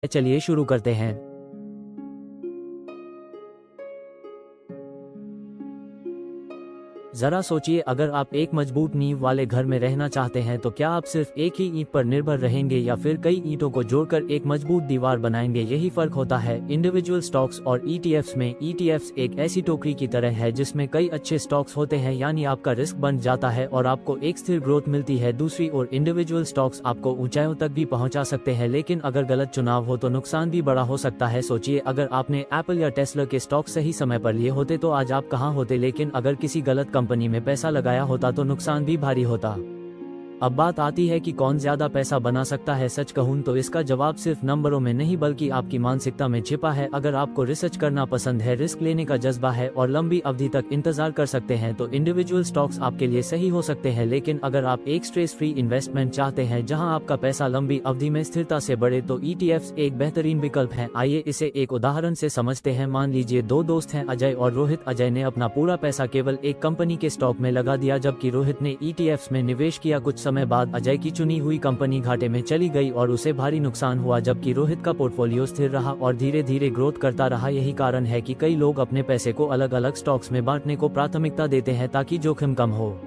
चलिए शुरू करते हैं। जरा सोचिए, अगर आप एक मजबूत नींव वाले घर में रहना चाहते हैं तो क्या आप सिर्फ एक ही ईंट पर निर्भर रहेंगे या फिर कई ईंटों को जोड़कर एक मजबूत दीवार बनाएंगे। यही फर्क होता है इंडिविजुअल स्टॉक्स और ईटीएफ्स में। ईटीएफ्स एक ऐसी टोकरी की तरह है जिसमें कई अच्छे स्टॉक्स होते हैं, यानी आपका रिस्क बन जाता है और आपको एक स्थिर ग्रोथ मिलती है। दूसरी ओर इंडिविजुअल स्टॉक्स आपको ऊंचाइयों तक भी पहुंचा सकते हैं, लेकिन अगर गलत चुनाव हो तो नुकसान भी बड़ा हो सकता है। सोचिए, अगर आपने एप्पल या टेस्ला के स्टॉक सही समय पर लिए होते तो आज आप कहां होते, लेकिन अगर किसी गलत कंपनी में पैसा लगाया होता तो नुकसान भी भारी होता। अब बात आती है कि कौन ज्यादा पैसा बना सकता है। सच कहूं तो इसका जवाब सिर्फ नंबरों में नहीं बल्कि आपकी मानसिकता में छिपा है। अगर आपको रिसर्च करना पसंद है, रिस्क लेने का जज्बा है और लंबी अवधि तक इंतजार कर सकते हैं तो इंडिविजुअल स्टॉक्स आपके लिए सही हो सकते हैं। लेकिन अगर आप एक स्ट्रेस फ्री इन्वेस्टमेंट चाहते हैं जहां आपका पैसा लंबी अवधि में स्थिरता से बढ़े तो ईटीएफ्स एक बेहतरीन विकल्प है। आइए इसे एक उदाहरण से समझते हैं। मान लीजिए दो दोस्त हैं, अजय और रोहित। अजय ने अपना पूरा पैसा केवल एक कंपनी के स्टॉक में लगा दिया, जबकि रोहित ने ईटीएफ्स में निवेश किया। कुछ समय बाद अजय की चुनी हुई कंपनी घाटे में चली गई और उसे भारी नुकसान हुआ, जबकि रोहित का पोर्टफोलियो स्थिर रहा और धीरे धीरे ग्रोथ करता रहा। यही कारण है कि कई लोग अपने पैसे को अलग अलग स्टॉक्स में बांटने को प्राथमिकता देते हैं ताकि जोखिम कम हो।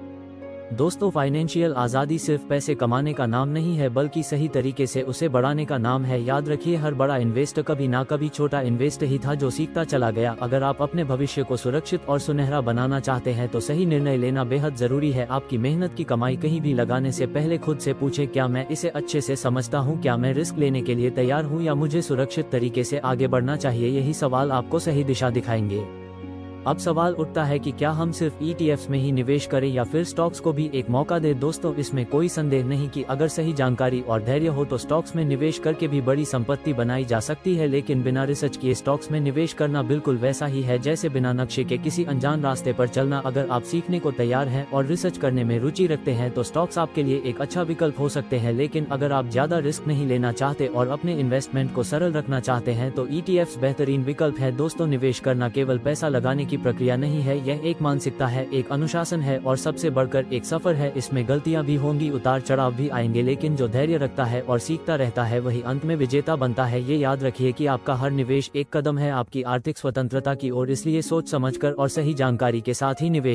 दोस्तों, फाइनेंशियल आज़ादी सिर्फ पैसे कमाने का नाम नहीं है बल्कि सही तरीके से उसे बढ़ाने का नाम है। याद रखिए, हर बड़ा इन्वेस्टर कभी ना कभी छोटा इन्वेस्टर ही था जो सीखता चला गया। अगर आप अपने भविष्य को सुरक्षित और सुनहरा बनाना चाहते हैं तो सही निर्णय लेना बेहद जरूरी है। आपकी मेहनत की कमाई कहीं भी लगाने से पहले खुद से पूछें, क्या मैं इसे अच्छे से समझता हूँ, क्या मैं रिस्क लेने के लिए तैयार हूँ या मुझे सुरक्षित तरीके से आगे बढ़ना चाहिए। यही सवाल आपको सही दिशा दिखाएंगे। अब सवाल उठता है कि क्या हम सिर्फ ईटीएफ्स में ही निवेश करें या फिर स्टॉक्स को भी एक मौका दें। दोस्तों, इसमें कोई संदेह नहीं कि अगर सही जानकारी और धैर्य हो तो स्टॉक्स में निवेश करके भी बड़ी संपत्ति बनाई जा सकती है, लेकिन बिना रिसर्च किए स्टॉक्स में निवेश करना बिल्कुल वैसा ही है जैसे बिना नक्शे के किसी अनजान रास्ते पर चलना। अगर आप सीखने को तैयार हैं और रिसर्च करने में रुचि रखते हैं तो स्टॉक्स आपके लिए एक अच्छा विकल्प हो सकते हैं, लेकिन अगर आप ज्यादा रिस्क नहीं लेना चाहते और अपने इन्वेस्टमेंट को सरल रखना चाहते हैं तो ईटीएफ्स बेहतरीन विकल्प है। दोस्तों, निवेश करना केवल पैसा लगाने की प्रक्रिया नहीं है, यह एक मानसिकता है, एक अनुशासन है और सबसे बढ़कर एक सफर है। इसमें गलतियां भी होंगी, उतार चढ़ाव भी आएंगे, लेकिन जो धैर्य रखता है और सीखता रहता है वही अंत में विजेता बनता है। ये याद रखिए कि आपका हर निवेश एक कदम है आपकी आर्थिक स्वतंत्रता की ओर, इसलिए सोच समझकर और सही जानकारी के साथ ही निवेश